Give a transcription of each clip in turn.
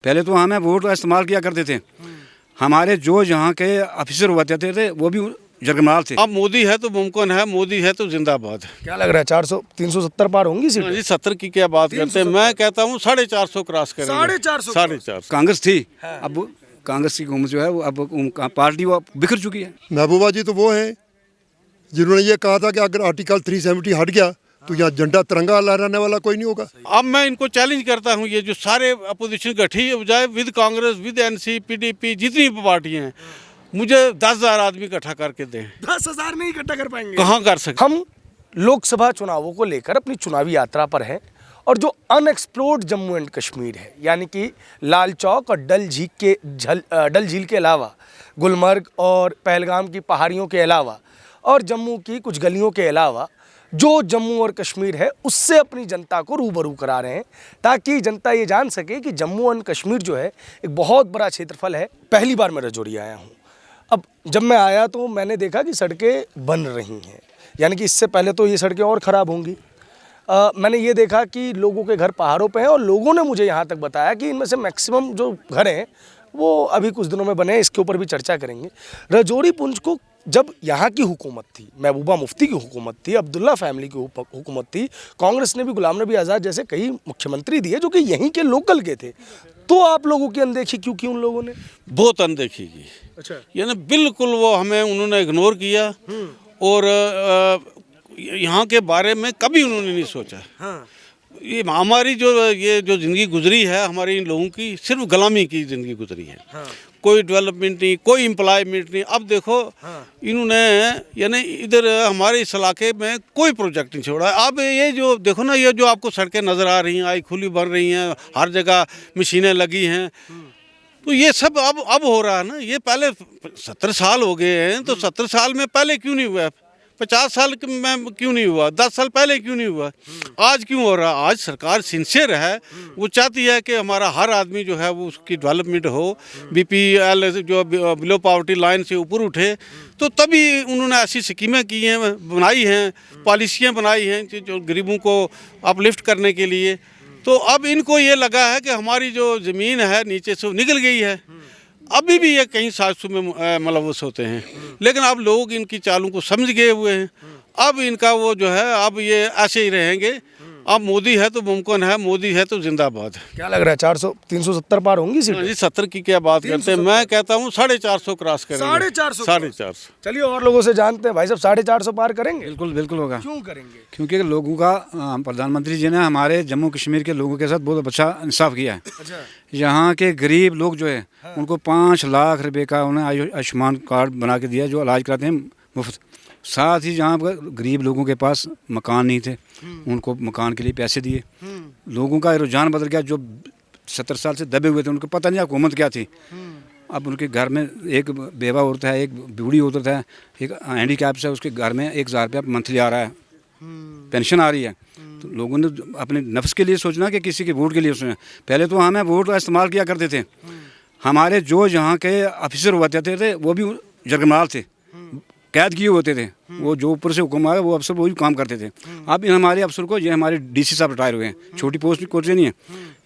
पहले तो हमें वोट का इस्तेमाल किया करते थे। हमारे जो यहाँ के ऑफिसर हुआ करते थे वो भी जरगमाल थे। अब मोदी है तो मुमकिन है, मोदी है तो जिंदाबाद। क्या लग रहा है 400 370 पार होंगी सीटें? जी 70 की क्या बात करते हैं, मैं कहता हूँ 450 क्रॉस करेंगे। 450 450। कांग्रेस थी, अब कांग्रेस की हुकूमत जो है वो अब पार्टी वो बिखर चुकी है। महबूबा जी तो वो हैं जिन्होंने ये कहा था कि अगर आर्टिकल 370 हट गया तो यहाँ झंडा तिरंगा लहराने वाला कोई नहीं होगा। अब मैं इनको चैलेंज करता हूँ, ये जो सारे अपोजिशन गठी हो जाए with Congress with NC PDP जितनी भी पार्टियां हैं, मुझे 10,000 आदमी इकट्ठा करके दें। 10,000 नहीं इकट्ठा कर पाएंगे। कहाँ कर सकते। हम लोकसभा चुनावों को लेकर अपनी चुनावी यात्रा पर हैं और जो अनएक्सप्लोर्ड जम्मू एंड कश्मीर है, यानी कि लाल चौक और डल झील के अलावा गुलमर्ग और पहलगाम की पहाड़ियों के अलावा और जम्मू की कुछ गलियों के अलावा जो जम्मू और कश्मीर है उससे अपनी जनता को रूबरू करा रहे हैं, ताकि जनता ये जान सके कि जम्मू एंड कश्मीर जो है एक बहुत बड़ा क्षेत्रफल है। पहली बार मैं रजौरी आया हूँ। अब जब मैं आया तो मैंने देखा कि सड़कें बन रही हैं, यानी कि इससे पहले तो ये सड़कें और ख़राब होंगी। मैंने ये देखा कि लोगों के घर पहाड़ों पे हैं और लोगों ने मुझे यहाँ तक बताया कि इनमें से मैक्सिमम जो घर हैं वो अभी कुछ दिनों में बने हैं। इसके ऊपर भी चर्चा करेंगे। रजौरी पुंछ को जब यहाँ की हुकूमत थी, महबूबा मुफ्ती की हुकूमत थी, अब्दुल्ला फैमिली की हुकूमत थी, कांग्रेस ने भी गुलाम नबी आज़ाद जैसे कई मुख्यमंत्री दिए जो कि यहीं के लोकल के थे, तो आप लोगों की अनदेखी क्यों की उन लोगों ने? बहुत अनदेखी की। अच्छा, यानी बिल्कुल वो हमें उन्होंने इग्नोर किया और यहाँ के बारे में कभी उन्होंने नहीं सोचा। हाँ। ये हमारी ये जो ज़िंदगी गुजरी है, हमारे इन लोगों की सिर्फ गुलामी की ज़िंदगी गुजरी है। हाँ। कोई डेवलपमेंट नहीं, कोई एम्प्लॉयमेंट नहीं। अब देखो इन्होंने यानी इधर हमारे इस इलाके में कोई प्रोजेक्ट नहीं छोड़ा। अब ये जो देखो ना, ये जो आपको सड़कें नज़र आ रही हैं, आई खुली बन रही हैं, हर जगह मशीनें लगी हैं, तो ये सब अब हो रहा है ना। ये पहले 70 साल हो गए हैं, तो 70 साल में पहले क्यों नहीं हुआ? 50 साल में क्यों नहीं हुआ? 10 साल पहले क्यों नहीं हुआ? आज क्यों हो रहा? आज सरकार सिंसियर है, वो चाहती है कि हमारा हर आदमी जो है वो उसकी डेवलपमेंट हो, BPL जो बिलो पॉवर्टी लाइन से ऊपर उठे, तो तभी उन्होंने ऐसी स्कीमें की हैं, बनाई हैं, पॉलिसियाँ बनाई हैं जो गरीबों को अपलिफ्ट करने के लिए। तो अब इनको ये लगा है कि हमारी जो ज़मीन है नीचे से निकल गई है। अभी भी ये कहीं साजिशों में मुलव्वस होते हैं, लेकिन अब लोग इनकी चालों को समझ गए हुए हैं। अब इनका वो जो है अब ये ऐसे ही रहेंगे। अब मोदी है तो मुमकिन है, मोदी है तो जिंदाबाद। क्या लग रहा है 400 370 पार होंगी सीटें? जी 70 की क्या बात करते हैं, मैं कहता हूँ 450 क्रॉस करेंगे। 450? 450। चलिए और लोगों से जानते हैं। भाई साहब 450 पार करेंगे? बिल्कुल बिल्कुल होगा। क्यों करेंगे? क्योंकि लोगों का प्रधानमंत्री जी ने हमारे जम्मू कश्मीर के लोगों के साथ बहुत अच्छा इंसाफ किया है। अच्छा। यहाँ के गरीब लोग जो है उनको 5 लाख रुपए का उन्हें आयुष्मान कार्ड बना के दिया, जो इलाज कराते हैं मुफ्त। साथ ही जहाँ पर गरीब लोगों के पास मकान नहीं थे, उनको मकान के लिए पैसे दिए। लोगों का रुझान बदल गया। जो 70 साल से दबे हुए थे उनको पता नहीं हुकूमत क्या थी। अब उनके घर में एक बेवा औरत है, एक बूढ़ी औरत है, एक हैंडीकैप है, उसके घर में 1,000 रुपया मंथली आ रहा है, पेंशन आ रही है। तो लोगों ने अपने नफ्स के लिए सोचना कि किसी के वोट के लिए सोचना। पहले तो हमें वोट का इस्तेमाल किया करते थे। हमारे जो यहाँ के ऑफिसर हुआ करते थे वो भी जरगमाल थे, कैद किए होते थे। वो जो ऊपर से हुक्म आया वो अफसर वही काम करते थे। अब इन हमारे अफसर को, ये हमारे DC साहब रिटायर हुए हैं, छोटी पोस्ट कोर्स नहीं है,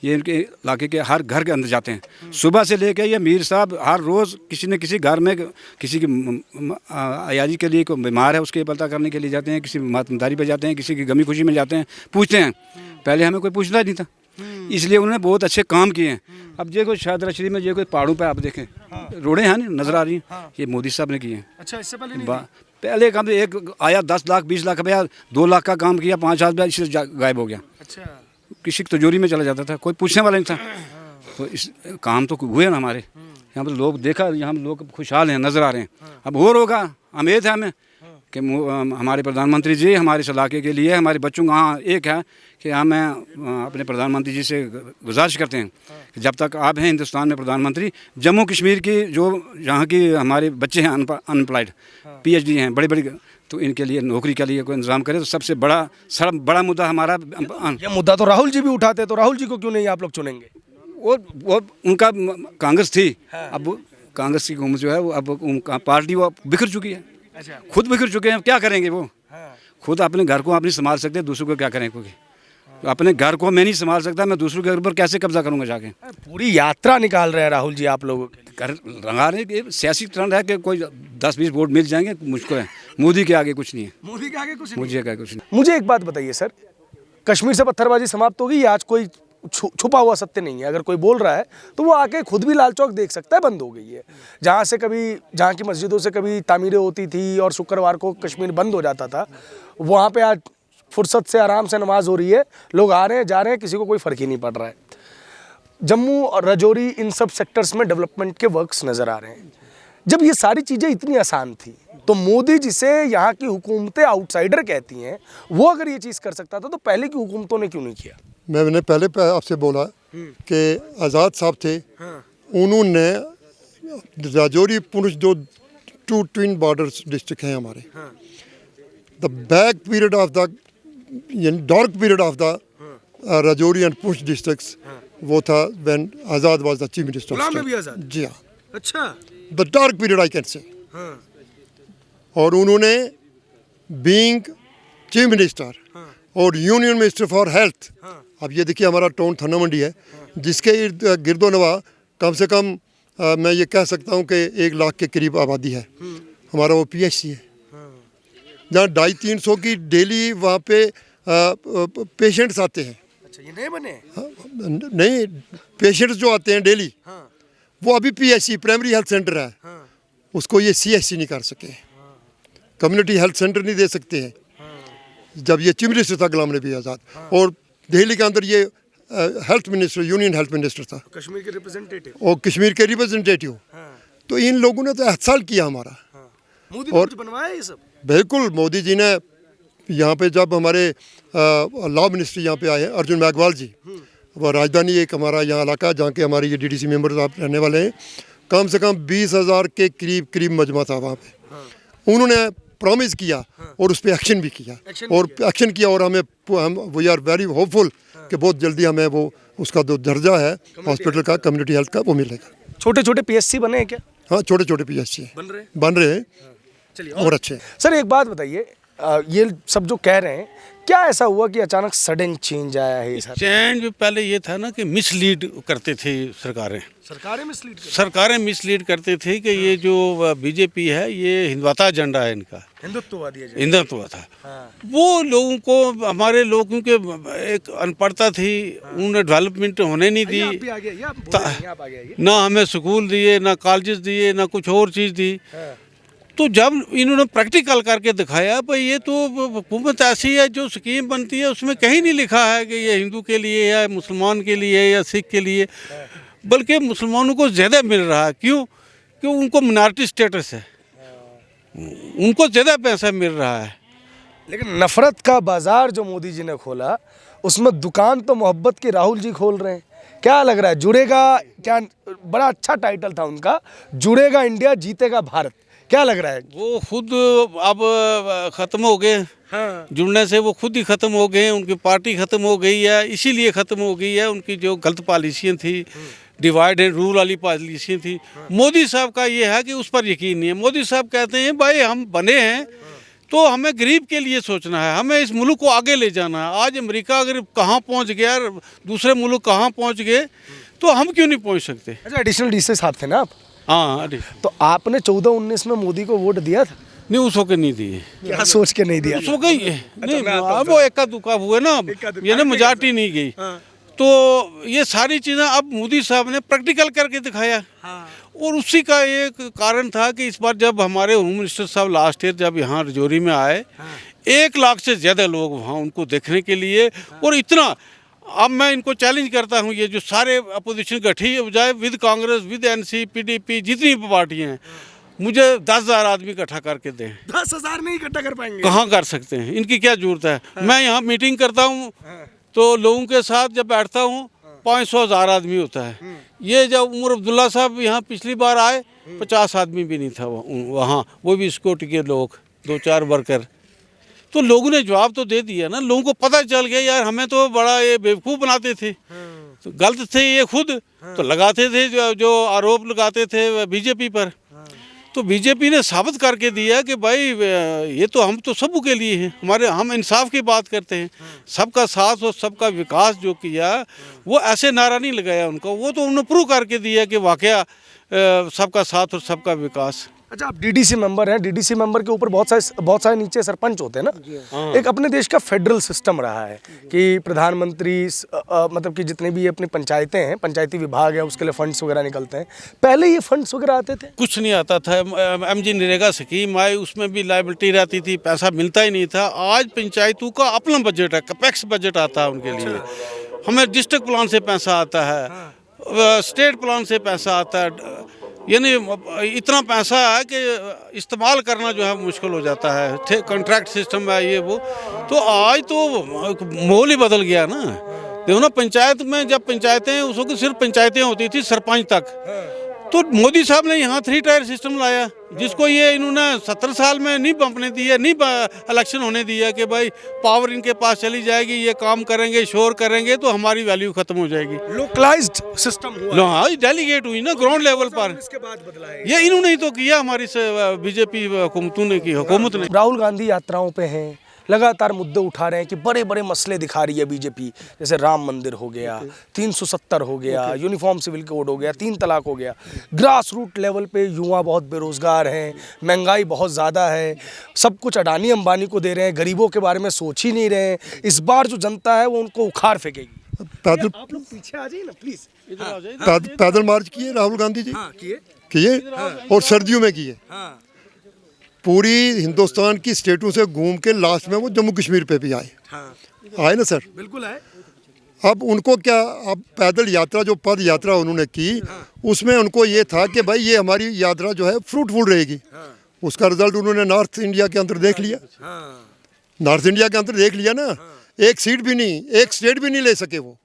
ये इनके इलाके के हर घर के अंदर जाते हैं। सुबह से लेकर ये मीर साहब हर रोज़ किसी न किसी घर में किसी की अयाजी के लिए, कोई बीमार है उसके पता करने के लिए जाते हैं, किसी मातमदारी पर जाते हैं, किसी की गमी खुशी में जाते हैं, पूछते हैं। पहले हमें कोई पूछता नहीं था, इसलिए उन्होंने बहुत अच्छे काम किए हैं। अब देखो शाहदरा शरीफ में जो कोई पहाड़ों पे आप देखें रोडें हैं नजर आ रही हैं, ये मोदी साहब ने किए हैं। अच्छा, इससे पहले नहीं? पहले काम एक आया 10 लाख 20 लाख रुपया, 2 लाख का काम किया, 5 हजार इससे गायब हो गया। अच्छा। किसी की तिजोरी में चला जाता था, कोई पूछने वाला नहीं था। तो इस काम तो हुए ना हमारे यहाँ पर, लोग देखा, यहाँ लोग खुशहाल हैं, नजर आ रहे हैं। अब और होगा, उम्मीद है हमें कि हमारे प्रधानमंत्री जी हमारे इस इलाके के लिए, हमारे बच्चों का हाँ एक है कि हमें अपने प्रधानमंत्री जी से गुजारिश करते हैं कि जब तक आप हैं हिंदुस्तान में प्रधानमंत्री, जम्मू कश्मीर की जो यहाँ की हमारे बच्चे हैं अनएम्प्लॉयड, PhD हैं, बड़ी बड़ी, तो इनके लिए नौकरी के लिए कोई इंतजाम करे। तो सबसे बड़ा मुद्दा हमारा ये मुद्दा तो राहुल जी भी उठाते, तो राहुल जी को क्यों नहीं आप लोग चुनेंगे? वो उनका कांग्रेस थी, अब कांग्रेस की हुकूमत जो है वो अब उनका पार्टी वो बिखर चुकी है। अच्छा। खुद बिखर चुके हैं, क्या करेंगे वो? खुद अपने घर को आप नहीं संभाल सकते, दूसरों को क्या करें? क्योंकि अपने घर को मैं नहीं संभाल सकता, मैं दूसरों के घर पर कैसे कब्जा करूंगा जाके। पूरी यात्रा निकाल रहे हैं राहुल जी आप लोगों की। कर रंगा रहे कि सियासी ट्रेंड है कि कोई 10-20 वोट मिल जाएंगे, मुझको है। मोदी के आगे कुछ नहीं है, मोदी के आगे कुछ मुझे क्या कुछ नहीं। मुझे एक बात बताइए सर, कश्मीर से पत्थरबाजी समाप्त होगी या आज कोई छुपा हुआ सत्य नहीं है? अगर कोई बोल रहा है तो वो आके खुद भी लाल चौक देख सकता है, बंद हो गई है। जहाँ की मस्जिदों से कभी तामीरें होती थी और शुक्रवार को कश्मीर बंद हो जाता था, वहाँ पे आज फुर्सत से आराम से नमाज हो रही है, लोग आ रहे हैं जा रहे हैं, किसी को कोई फ़र्क ही नहीं पड़ रहा है। जम्मू और राजौरी इन सब सेक्टर्स में डेवलपमेंट के वर्क्स नज़र आ रहे हैं। जब ये सारी चीज़ें इतनी आसान थी तो मोदी जिसे यहाँ की हुकूमतें आउटसाइडर कहती हैं, वो अगर ये चीज़ कर सकता था तो पहले की हुकूमतों ने क्यों नहीं किया? मैंने पहले आपसे बोला कि आज़ाद साहब थे, उन्होंने राजौरी पुंछ जो 2 ट्विन बॉर्डर्स डिस्ट्रिक्ट हैं हमारे, the back period of the dark period of the Rajouri and Poonch districts, वो था when Azad was the chief minister. Ghulam Nabi Azad? जी हाँ, अच्छा। The dark period I can say. और उन्होंने बीइंग चीफ मिनिस्टर और यूनियन मिनिस्टर फॉर हेल्थ, अब ये देखिए हमारा टाउन थाना मंडी है जिसके इर्द गिरदो नवा कम से कम मैं ये कह सकता हूँ कि 1 लाख के करीब आबादी है। हमारा वो PHC है जहाँ 250-300 की डेली वहाँ पे पेशेंट्स आते हैं। अच्छा, ये नए बने? नहीं, पेशेंट्स जो आते हैं डेली, वो अभी PHC प्राइमरी हेल्थ सेंटर है, उसको ये CHC नहीं कर सके, कम्युनिटी हेल्थ सेंटर नहीं दे सकते हैं। जब ये चीफ मिनिस्टर था गुलाम नबी आज़ाद, और दिल्ली के अंदर ये health minister, union health minister था, कश्मीर के रिप्रेजेंटेटिव। और कश्मीर के रिप्रेजेंटेटिव। तो इन लोगों ने तो एहसाल किया हमारा। मोदी ने कुछ बनवाया ये सब? बिल्कुल, मोदी जी ने यहाँ पे जब हमारे लॉ मिनिस्टर यहाँ पे आए, अर्जुन मेघवाल जी, वो राजधानी एक हमारा यहाँ इलाका जहाँ के हमारे ये DDC मेंबर्स आप रहने वाले हैं, कम से कम 20,000 के करीब मजमा था वहाँ पे। उन्होंने प्रॉमिस किया और उस पर एक्शन भी किया, और हमें वी आर वेरी होपफुल कि बहुत जल्दी हमें वो उसका जो दर्जा है हॉस्पिटल का, कम्युनिटी हेल्थ का, वो मिलेगा। छोटे छोटे PSC बने हैं क्या? हाँ, छोटे छोटे PSC बन रहे हैं। चलिए, और अच्छे। सर एक बात बताइए, ये सब जो कह रहे हैं, क्या ऐसा हुआ कि अचानक सडन चेंज आया है? चेंज पहले ये था ना कि मिसलीड करते थे सरकारें मिसलीड करते थे कि ये जो बीजेपी है ये हिंदुत्व एजेंडा है, इनका हिंदुत्व था। वो लोगों को, हमारे लोगों के एक अनपढ़ता थी, उन्होंने डेवलपमेंट होने नहीं दी, ना हमें स्कूल दिए, ना कॉलेजेस दिए, ना कुछ और चीज़ दी। तो जब इन्होंने प्रैक्टिकल करके दिखाया, भाई ये तो हुकूमत ऐसी है, जो स्कीम बनती है उसमें कहीं नहीं लिखा है कि ये हिंदू के लिए या मुसलमान के लिए या सिख के लिए, बल्कि मुसलमानों को ज़्यादा मिल रहा है। क्यों? क्यों? उनको मिनॉरिटी स्टेटस है, उनको ज़्यादा पैसा मिल रहा है। लेकिन नफरत का बाजार जो मोदी जी ने खोला, उसमें दुकान तो मोहब्बत की राहुल जी खोल रहे हैं। क्या लग रहा है, जुड़ेगा क्या? बड़ा अच्छा टाइटल था उनका, जुड़ेगा इंडिया, जीतेगा भारत। क्या लग रहा है? वो खुद अब ख़त्म हो गए। हाँ। जुड़ने से वो खुद ही ख़त्म हो गए, उनकी पार्टी ख़त्म हो गई है, इसीलिए ख़त्म हो गई है। उनकी जो गलत पॉलिसियाँ थी, डिवाइड एंड रूल वाली पॉलिसियाँ थी। मोदी साहब का ये है कि उस पर यकीन नहीं है। मोदी साहब कहते हैं भाई हम बने हैं तो हमें गरीब के लिए सोचना है, हमें इस मुल्क को आगे ले जाना है। आज अमेरिका अगर कहाँ पहुँच गया, दूसरे मुल्क कहाँ पहुँच गए, तो हम क्यों नहीं पहुँच सकते? अच्छा, एडिशनल डीसी साहब थे ना आप? हाँ। तो आपने 14-19 में मोदी को वोट दिया था? नहीं, उसको के नहीं दिए। क्या सोच के नहीं दिया? उसको गई नहीं, वो एक्का दुक्का हुए ना, ये ना मेजॉरिटी नहीं गई। तो ये सारी चीज़ें अब मोदी साहब ने प्रैक्टिकल करके दिखाया। और उसी का एक कारण था कि इस बार जब हमारे होम मिनिस्टर साहब लास्ट ईयर जब यहाँ राजौरी में आए, 1 लाख से ज़्यादा लोग वहाँ उनको देखने के लिए, और इतना, अब मैं इनको चैलेंज करता हूँ, ये जो सारे अपोजिशन गठी हो जाए, with Congress, with NC, PDP, जितनी पार्टियाँ हैं, मुझे 10,000 आदमी इकट्ठा करके दें। 10,000 नहीं इकट्ठा कर पाएंगे? कहाँ कर सकते हैं, इनकी क्या जरूरत है? मैं यहाँ मीटिंग करता हूँ तो लोगों के साथ जब बैठता हूँ 500,000 आदमी होता है। ये जब उमर अब्दुल्ला साहब यहाँ पिछली बार आए, 50 आदमी भी नहीं था वहाँ, वो भी सिक्योरिटी के लोग, 2-4 वर्कर। तो लोगों ने जवाब तो दे दिया ना, लोगों को पता चल गया यार हमें तो बड़ा ये बेवकूफ़ बनाते थे। तो गलत थे ये खुद, तो लगाते थे जो आरोप लगाते थे बीजेपी पर। तो बीजेपी ने साबित करके दिया कि भाई ये तो हम तो सबों के लिए हैं, हमारे हम इंसाफ की बात करते हैं। सबका साथ और सबका विकास जो किया वो ऐसे नारा नहीं लगाया उनका, वो तो उन्होंने प्रूव करके दिया कि वाकया सबका साथ और सबका विकास। अच्छा, आप डीडीसी मेंबर हैं, डीडीसी मेंबर के ऊपर बहुत सारे नीचे सरपंच होते हैं ना। एक अपने देश का फेडरल सिस्टम रहा है कि प्रधानमंत्री मतलब कि जितने भी अपनी पंचायतें हैं, पंचायती विभाग है, उसके लिए फंड्स वगैरह निकलते हैं। पहले ये फंड्स वगैरह आते थे? कुछ नहीं आता था। MG नरेगा स्कीम आई, उसमें भी लायबिलिटी रहती थी, पैसा मिलता ही नहीं था। आज पंचायतों का अपना बजट है, कैपेक्स बजट आता है उनके लिए। हमें डिस्ट्रिक्ट प्लान से पैसा आता है, स्टेट प्लान से पैसा आता है, यानी इतना पैसा है कि इस्तेमाल करना जो है मुश्किल हो जाता है। कॉन्ट्रैक्ट सिस्टम है ये वो। तो आज तो माहौल ही बदल गया ना। देखो ना, पंचायत में जब पंचायतें उस वक्त सिर्फ पंचायतें होती थी, सरपंच तक। तो मोदी साहब ने यहाँ 3 टायर सिस्टम लाया, जिसको ये इन्होंने 17 साल में नहीं बंपने दिया, नहीं इलेक्शन होने दिया कि भाई पावर इनके पास चली जाएगी, ये काम करेंगे, शोर करेंगे तो हमारी वैल्यू खत्म हो जाएगी। लोकलाइज्ड सिस्टम हुआ। हाँ, डेलीगेट हुई ना ग्राउंड लेवल पर। इसके बाद बदला है ये इन्होंने ही तो किया, हमारी बीजेपी हुकूमतों ने की, हुकूमत ने। राहुल गांधी यात्राओं पे हैं, लगातार मुद्दे उठा रहे हैं कि बड़े बड़े मसले दिखा रही है बीजेपी, जैसे राम मंदिर हो गया, 370 हो गया, यूनिफॉर्म सिविल कोड हो गया, 3 तलाक हो गया। ग्रास रूट लेवल पे युवा बहुत बेरोजगार हैं, महंगाई बहुत ज़्यादा है, सब कुछ अडानी अंबानी को दे रहे हैं, गरीबों के बारे में सोच ही नहीं रहे हैं। इस बार जो जनता है वो उनको उखाड़ फेंकेगी। पैदल आप लोग पीछे आ जाइए ना प्लीज। पैदल मार्च किए राहुल गांधी जी, किए और सर्दियों में किए। पूरी हिंदुस्तान की स्टेटों से घूम के लास्ट में वो जम्मू कश्मीर पे भी आए। आए ना सर? बिल्कुल आए। अब उनको क्या, अब पैदल यात्रा जो पद यात्रा उन्होंने की, उसमें उनको ये था कि भाई ये हमारी यात्रा जो है फ्रूटफुल रहेगी। उसका रिजल्ट उन्होंने नॉर्थ इंडिया के अंदर देख लिया। नॉर्थ इंडिया के अंदर देख लिया ना, एक सीट भी नहीं, एक स्टेट भी नहीं ले सके वो।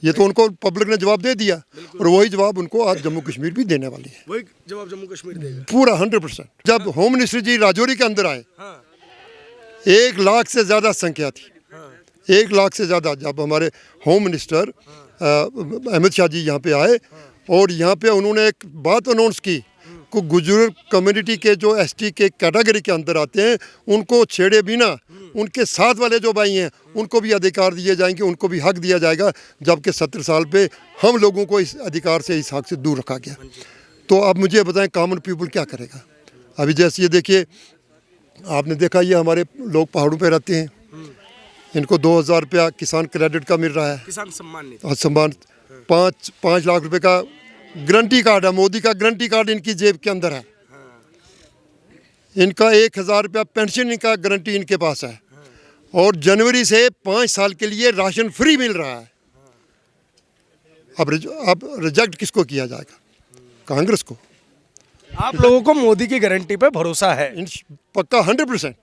ये तो उनको पब्लिक ने जवाब दे दिया, और वही जवाब उनको आज जम्मू कश्मीर भी देने वाली है। वही जवाब जम्मू कश्मीर देगा पूरा 100%। जब होम मिनिस्टर जी राजौरी के अंदर आए, 1 लाख से ज़्यादा संख्या थी, 1 लाख से ज़्यादा। जब हमारे होम मिनिस्टर अमित शाह जी यहाँ पे आए, और यहाँ पे उन्होंने एक बात अनाउंस की कि गुजर कम्युनिटी के जो ST के कैटेगरी के अंदर आते हैं, उनको छेड़े बिना उनके साथ वाले जो भाई हैं उनको भी अधिकार दिए जाएंगे, उनको भी हक दिया जाएगा। जबकि 70 साल पे हम लोगों को इस अधिकार से, इस हक से दूर रखा गया। तो अब मुझे बताएं कॉमन पीपल क्या करेगा? अभी जैसे ये देखिए, आपने देखा ये हमारे लोग पहाड़ों पे रहते हैं, इनको 2000 रुपया किसान क्रेडिट का मिल रहा है, किसान सम्मान सम्मान। 5 लाख रुपए का गारंटी कार्ड है, मोदी का गारंटी कार्ड इनकी जेब के अंदर है। इनका 1000 रुपया पेंशन इनका गारंटी इनके पास है, और जनवरी से 5 साल के लिए राशन फ्री मिल रहा है। अब रिजेक्ट किसको किया जाएगा? कांग्रेस को। आप लोगों को मोदी की गारंटी पे भरोसा है? पक्का 100%।